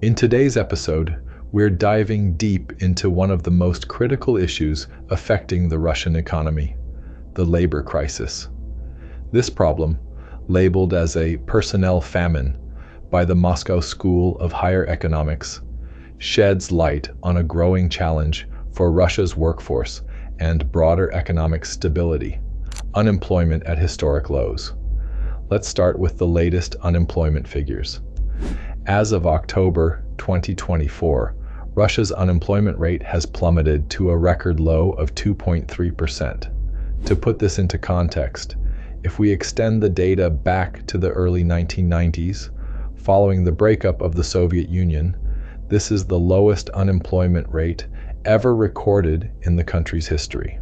In today's episode, we're diving deep into one of the most critical issues affecting the Russian economy, the labor crisis. This problem, labeled as a personnel famine by the Moscow School of Higher Economics, sheds light on a growing challenge for Russia's workforce and broader economic stability, unemployment at historic lows. Let's start with the latest unemployment figures. As of October 2024, Russia's unemployment rate has plummeted to a record low of 2.3%. To put this into context, if we extend the data back to the early 1990s, following the breakup of the Soviet Union, this is the lowest unemployment rate ever recorded in the country's history.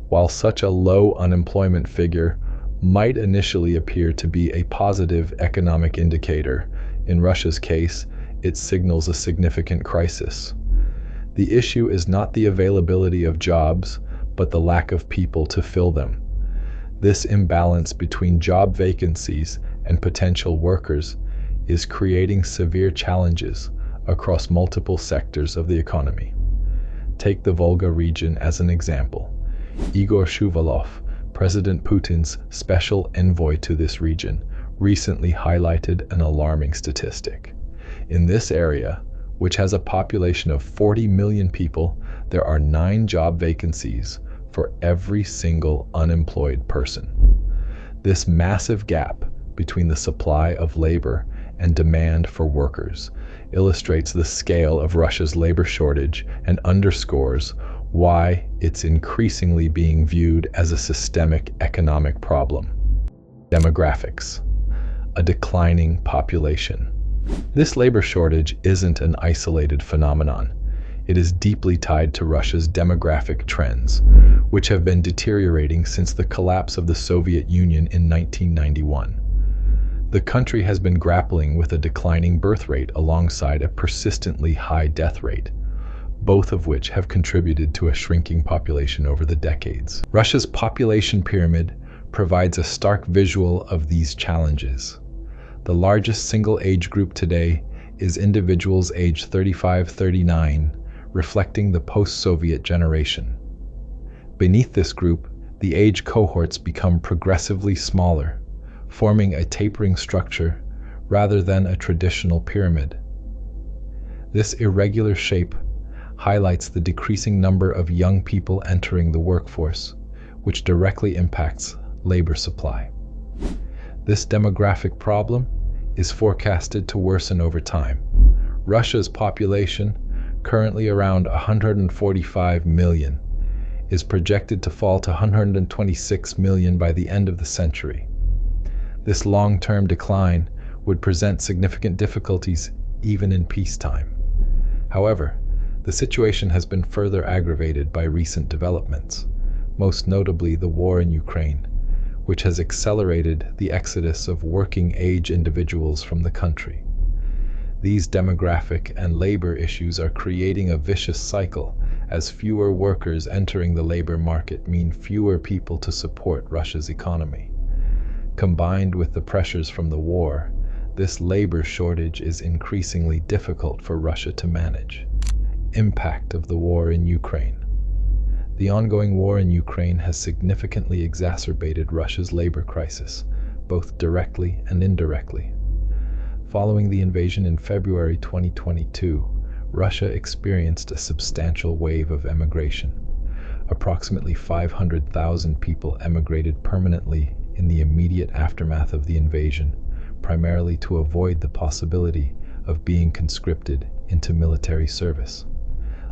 While such a low unemployment figure might initially appear to be a positive economic indicator, in Russia's case, it signals a significant crisis. The issue is not the availability of jobs, but the lack of people to fill them. This imbalance between job vacancies and potential workers is creating severe challenges across multiple sectors of the economy. Take the Volga region as an example. Igor Shuvalov, President Putin's special envoy to this region, recently highlighted an alarming statistic. In this area, which has a population of 40 million people, there are 9 job vacancies for every single unemployed person. This massive gap between the supply of labor and demand for workers illustrates the scale of Russia's labor shortage and underscores why it's increasingly being viewed as a systemic economic problem. Demographics. A declining population. This labor shortage isn't an isolated phenomenon. It is deeply tied to Russia's demographic trends, which have been deteriorating since the collapse of the Soviet Union in 1991. The country has been grappling with a declining birth rate alongside a persistently high death rate, both of which have contributed to a shrinking population over the decades. Russia's population pyramid provides a stark visual of these challenges. The largest single age group today is individuals aged 35-39, reflecting the post-Soviet generation. Beneath this group, the age cohorts become progressively smaller, forming a tapering structure rather than a traditional pyramid. This irregular shape highlights the decreasing number of young people entering the workforce, which directly impacts labor supply. This demographic problem is forecasted to worsen over time. Russia's population, currently around 145 million, is projected to fall to 126 million by the end of the century. This long-term decline would present significant difficulties even in peacetime. However, the situation has been further aggravated by recent developments, most notably the war in Ukraine, which has accelerated the exodus of working-age individuals from the country. These demographic and labor issues are creating a vicious cycle, as fewer workers entering the labor market mean fewer people to support Russia's economy. Combined with the pressures from the war, this labor shortage is increasingly difficult for Russia to manage. Impact of the war in Ukraine. The ongoing war in Ukraine has significantly exacerbated Russia's labor crisis, both directly and indirectly. Following the invasion in February 2022, Russia experienced a substantial wave of emigration. Approximately 500,000 people emigrated permanently in the immediate aftermath of the invasion, primarily to avoid the possibility of being conscripted into military service.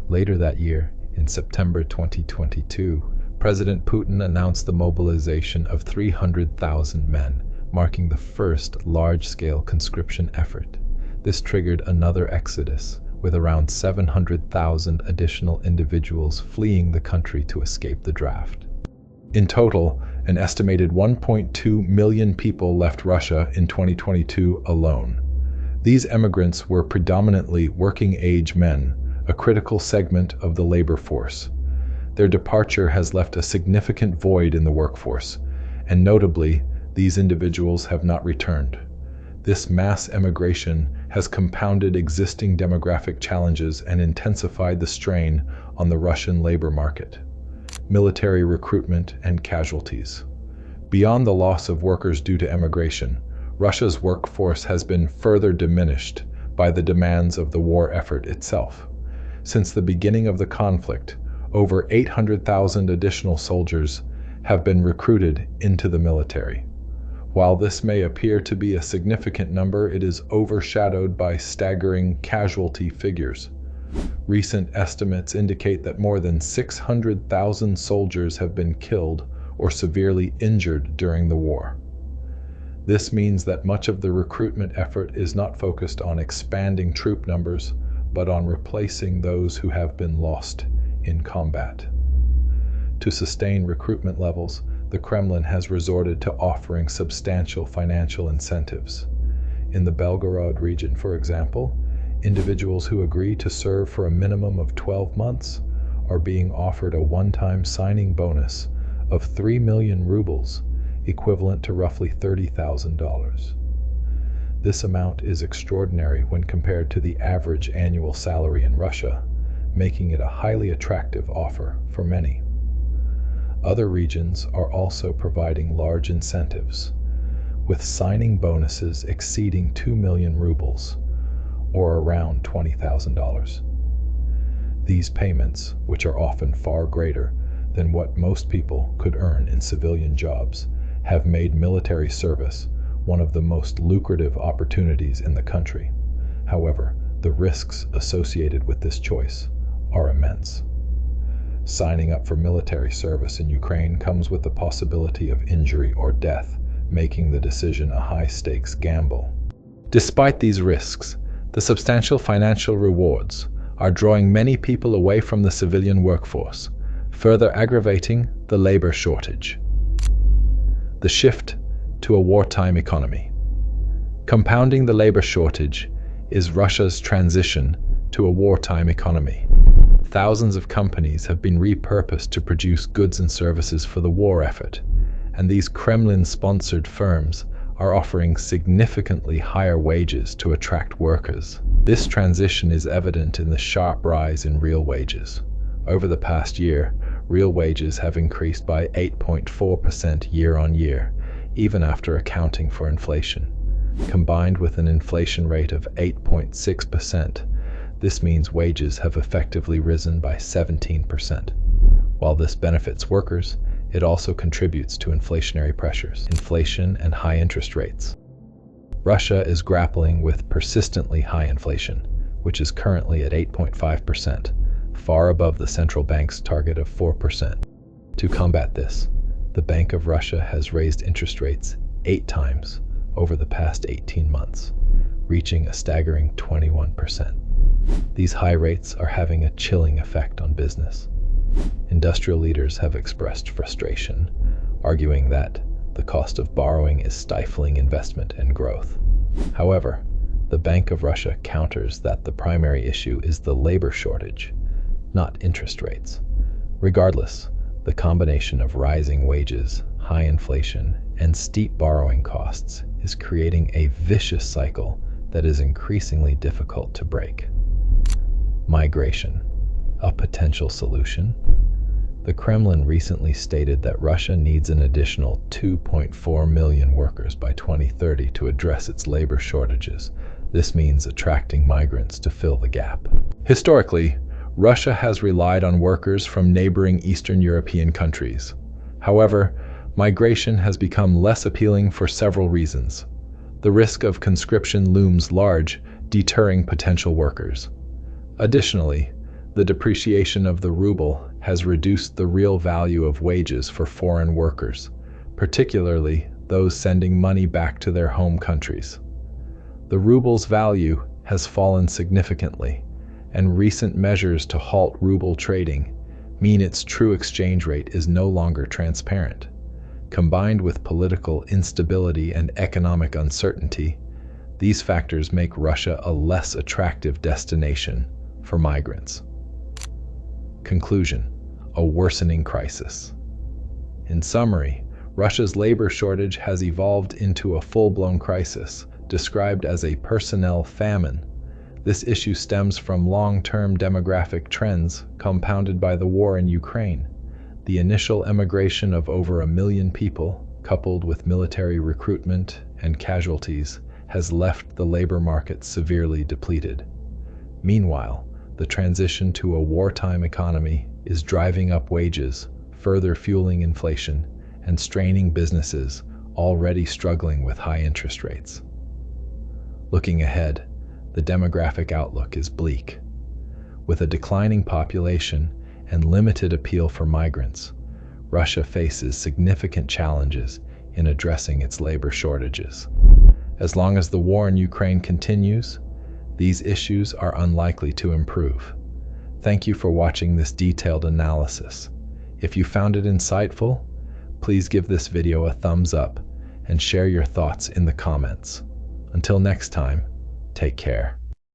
Later that year, in September 2022, President Putin announced the mobilization of 300,000 men, marking the first large-scale conscription effort. This triggered another exodus, with around 700,000 additional individuals fleeing the country to escape the draft. In total, an estimated 1.2 million people left Russia in 2022 alone. These emigrants were predominantly working-age men, a critical segment of the labor force. Their departure has left a significant void in the workforce, and notably, these individuals have not returned. This mass emigration has compounded existing demographic challenges and intensified the strain on the Russian labor market. Military recruitment and casualties. Beyond the loss of workers due to emigration, Russia's workforce has been further diminished by the demands of the war effort itself. Since the beginning of the conflict, over 800,000 additional soldiers have been recruited into the military. While this may appear to be a significant number, it is overshadowed by staggering casualty figures. Recent estimates indicate that more than 600,000 soldiers have been killed or severely injured during the war. This means that much of the recruitment effort is not focused on expanding troop numbers, but on replacing those who have been lost in combat. To sustain recruitment levels, the Kremlin has resorted to offering substantial financial incentives. In the Belgorod region, for example, individuals who agree to serve for a minimum of 12 months are being offered a one-time signing bonus of 3 million rubles, equivalent to roughly $30,000. This amount is extraordinary when compared to the average annual salary in Russia, making it a highly attractive offer for many. Other regions are also providing large incentives, with signing bonuses exceeding 2 million rubles, or around $20,000. These payments, which are often far greater than what most people could earn in civilian jobs, have made military service one of the most lucrative opportunities in the country. However, the risks associated with this choice are immense. Signing up for military service in Ukraine comes with the possibility of injury or death, making the decision a high-stakes gamble. Despite these risks, the substantial financial rewards are drawing many people away from the civilian workforce, further aggravating the labor shortage. The shift to a wartime economy. Compounding the labor shortage is Russia's transition to a wartime economy. Thousands of companies have been repurposed to produce goods and services for the war effort, and these Kremlin-sponsored firms are offering significantly higher wages to attract workers. This transition is evident in the sharp rise in real wages. Over the past year, real wages have increased by 8.4% year-on-year, even after accounting for inflation. Combined with an inflation rate of 8.6%, this means wages have effectively risen by 17%. While this benefits workers, it also contributes to inflationary pressures, inflation and high interest rates. Russia is grappling with persistently high inflation, which is currently at 8.5%, far above the central bank's target of 4%. To combat this, the Bank of Russia has raised interest rates 8 times over the past 18 months, reaching a staggering 21%. These high rates are having a chilling effect on business. Industrial leaders have expressed frustration, arguing that the cost of borrowing is stifling investment and growth. However, the Bank of Russia counters that the primary issue is the labor shortage, not interest rates. Regardless, the combination of rising wages, high inflation, and steep borrowing costs is creating a vicious cycle that is increasingly difficult to break. Migration, a potential solution? The Kremlin recently stated that Russia needs an additional 2.4 million workers by 2030 to address its labor shortages. This means attracting migrants to fill the gap. Historically, Russia has relied on workers from neighboring Eastern European countries. However, migration has become less appealing for several reasons. The risk of conscription looms large, deterring potential workers. Additionally, the depreciation of the ruble has reduced the real value of wages for foreign workers, particularly those sending money back to their home countries. The ruble's value has fallen significantly, and recent measures to halt ruble trading mean its true exchange rate is no longer transparent. Combined with political instability and economic uncertainty, these factors make Russia a less attractive destination for migrants. Conclusion: a worsening crisis. In summary, Russia's labor shortage has evolved into a full-blown crisis, described as a personnel famine. This issue stems from long-term demographic trends compounded by the war in Ukraine. The initial emigration of over 1 million people, coupled with military recruitment and casualties, has left the labor market severely depleted. Meanwhile, the transition to a wartime economy is driving up wages, further fueling inflation and straining businesses already struggling with high interest rates. Looking ahead, the demographic outlook is bleak. With a declining population and limited appeal for migrants, Russia faces significant challenges in addressing its labor shortages. As long as the war in Ukraine continues, these issues are unlikely to improve. Thank you for watching this detailed analysis. If you found it insightful, please give this video a thumbs up and share your thoughts in the comments. Until next time, take care.